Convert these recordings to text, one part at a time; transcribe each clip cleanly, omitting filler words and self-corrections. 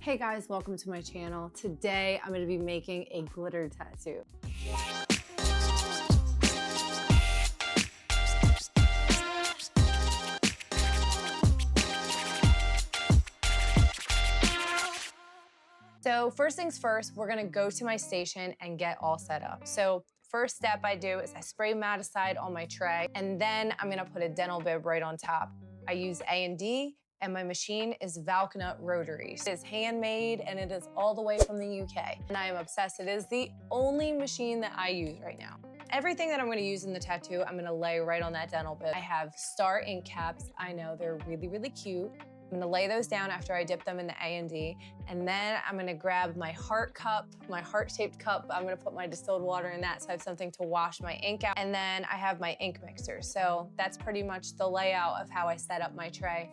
Hey guys, welcome to my channel. Today I'm going to be making a glitter tattoo. So first things first, we're gonna go to my station and get all set up. So first step I do is I spray Maticide on my tray, and then I'm gonna put a dental bib right on top. I use A&D, and my machine is Valknut Rotary. It is handmade and it is all the way from the UK. And I am obsessed. It is the only machine that I use right now. Everything that I'm gonna use in the tattoo, I'm gonna lay right on that dental bib. I have star ink caps. I know they're really, really cute. I'm gonna lay those down after I dip them in the A&D, and then I'm gonna grab my heart cup, my heart-shaped cup. I'm gonna put my distilled water in that so I have something to wash my ink out, and then I have my ink mixer. So that's pretty much the layout of how I set up my tray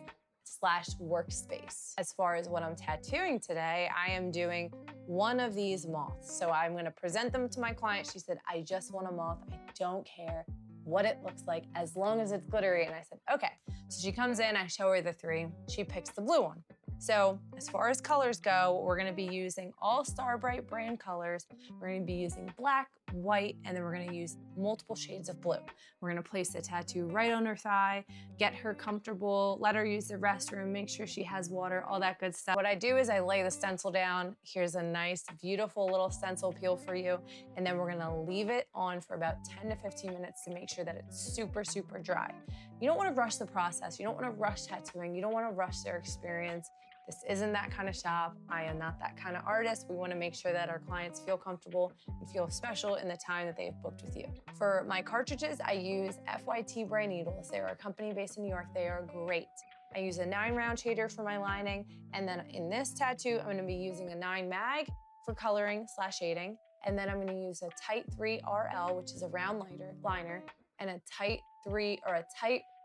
/ workspace. As far as what I'm tattooing today, I am doing one of these moths. So I'm gonna present them to my client. She said, I just want a moth, I don't care what it looks like as long as it's glittery. And I said, okay. So she comes in, I show her the three, she picks the blue one. So as far as colors go, we're gonna be using all Starbright brand colors. We're gonna be using black, white, and then we're gonna use multiple shades of blue. We're gonna place the tattoo right on her thigh, get her comfortable, let her use the restroom, make sure she has water, all that good stuff. What I do is I lay the stencil down. Here's a nice, beautiful little stencil peel for you. And then we're gonna leave it on for about 10 to 15 minutes to make sure that it's super, super dry. You don't wanna rush the process. You don't wanna rush tattooing. You don't wanna rush their experience. This isn't that kind of shop. I am not that kind of artist. We want to make sure that our clients feel comfortable and feel special in the time that they've booked with you. For my cartridges, I use FYT brand needles. They are a company based in New York. They are great. I use a 9-round shader for my lining. And then in this tattoo, I'm going to be using a 9 mag for coloring / shading. And then I'm going to use a tight 3 RL, which is a round liner, and a tight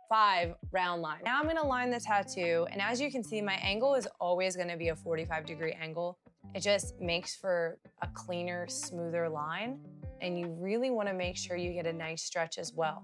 5 round line. Now I'm gonna line the tattoo, and as you can see, my angle is always gonna be a 45-degree angle. It just makes for a cleaner, smoother line, and you really wanna make sure you get a nice stretch as well.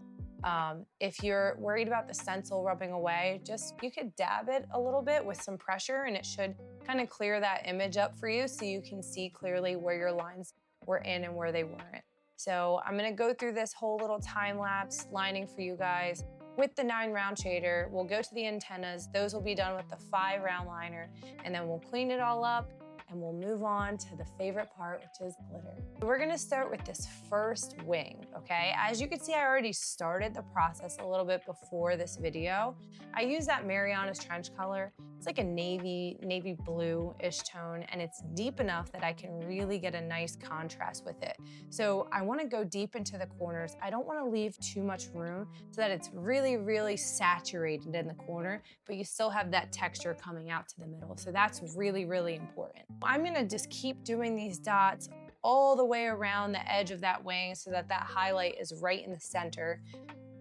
If you're worried about the stencil rubbing away, you could dab it a little bit with some pressure, and it should kind of clear that image up for you so you can see clearly where your lines were in and where they weren't. So I'm gonna go through this whole little time-lapse lining for you guys. With the 9-round shader, we'll go to the antennas. Those will be done with the 5-round liner, and then we'll clean it all up and we'll move on to the favorite part, which is glitter. We're gonna start with this first wing, okay? As you can see, I already started the process a little bit before this video. I use that Mariana's Trench color. It's like a navy blue-ish tone, and it's deep enough that I can really get a nice contrast with it. So I wanna go deep into the corners. I don't wanna leave too much room so that it's really, really saturated in the corner, but you still have that texture coming out to the middle. So that's really, really important. I'm gonna just keep doing these dots all the way around the edge of that wing so that that highlight is right in the center.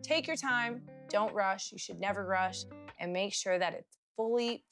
Take your time, don't rush, you should never rush, and make sure that it's fully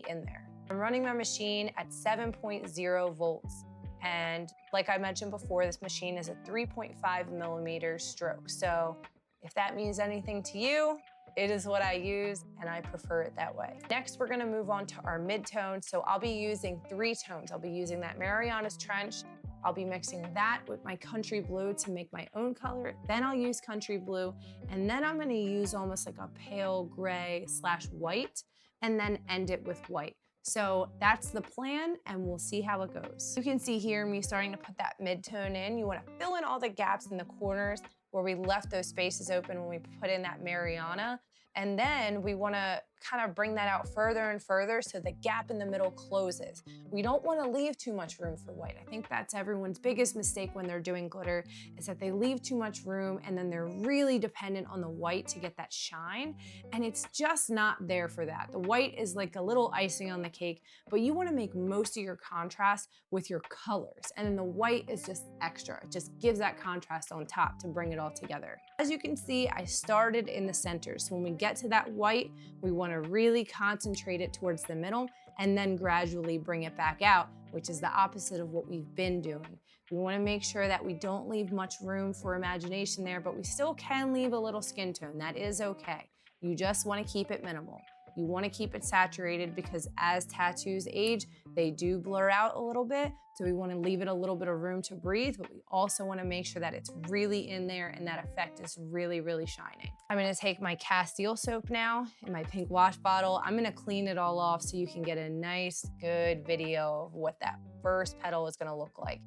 in there. I'm running my machine at 7.0 volts. And like I mentioned before, this machine is a 3.5 millimeter stroke. So if that means anything to you, it is what I use, and I prefer it that way. Next, we're gonna move on to our mid-tone. So I'll be using 3 tones. I'll be using that Mariana's Trench. I'll be mixing that with my country blue to make my own color. Then I'll use country blue, and then I'm gonna use almost like a pale gray / white, and then end it with white. So that's the plan, and we'll see how it goes. You can see here me starting to put that mid-tone in. You wanna fill in all the gaps in the corners where we left those spaces open when we put in that Mariana. And then we wanna kind of bring that out further and further so the gap in the middle closes. We don't wanna leave too much room for white. I think that's everyone's biggest mistake when they're doing glitter, is that they leave too much room and then they're really dependent on the white to get that shine. And it's just not there for that. The white is like a little icing on the cake, but you wanna make most of your contrast with your colors. And then the white is just extra. It just gives that contrast on top to bring it all together. As you can see, I started in the center. So when we get to that white, we wanna really concentrate it towards the middle and then gradually bring it back out, which is the opposite of what we've been doing. We wanna make sure that we don't leave much room for imagination there, but we still can leave a little skin tone. That is okay. You just wanna keep it minimal. You wanna keep it saturated because as tattoos age, they do blur out a little bit. So we wanna leave it a little bit of room to breathe, but we also wanna make sure that it's really in there and that effect is really, really shining. I'm gonna take my Castile soap now in my pink wash bottle. I'm gonna clean it all off so you can get a nice, good video of what that first petal is gonna look like.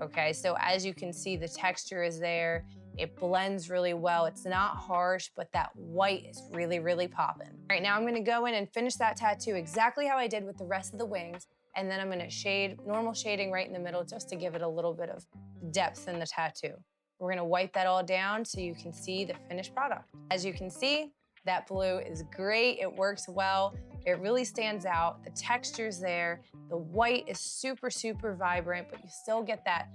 Okay, so as you can see, the texture is there. It blends really well. It's not harsh, but that white is really, really popping. All right, now I'm gonna go in and finish that tattoo exactly how I did with the rest of the wings. And then I'm gonna shade, normal shading right in the middle just to give it a little bit of depth in the tattoo. We're gonna wipe that all down so you can see the finished product. As you can see, that blue is great, it works well. It really stands out, the texture's there, the white is super, super vibrant, but you still get that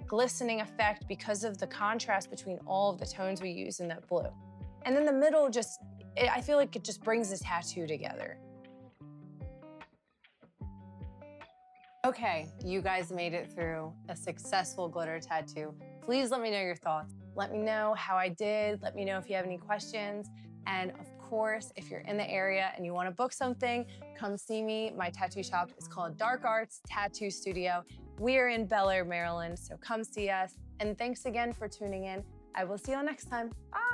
glistening effect because of the contrast between all of the tones we use in that blue. And then the middle I feel like it just brings the tattoo together. Okay, you guys made it through a successful glitter tattoo. Please let me know your thoughts. Let me know how I did. Let me know if you have any questions. And of course, if you're in the area and you want to book something, come see me. My tattoo shop is called Dark Arts Tattoo Studio. We are in Bel Air, Maryland, so come see us. And thanks again for tuning in. I will see you all next time. Bye.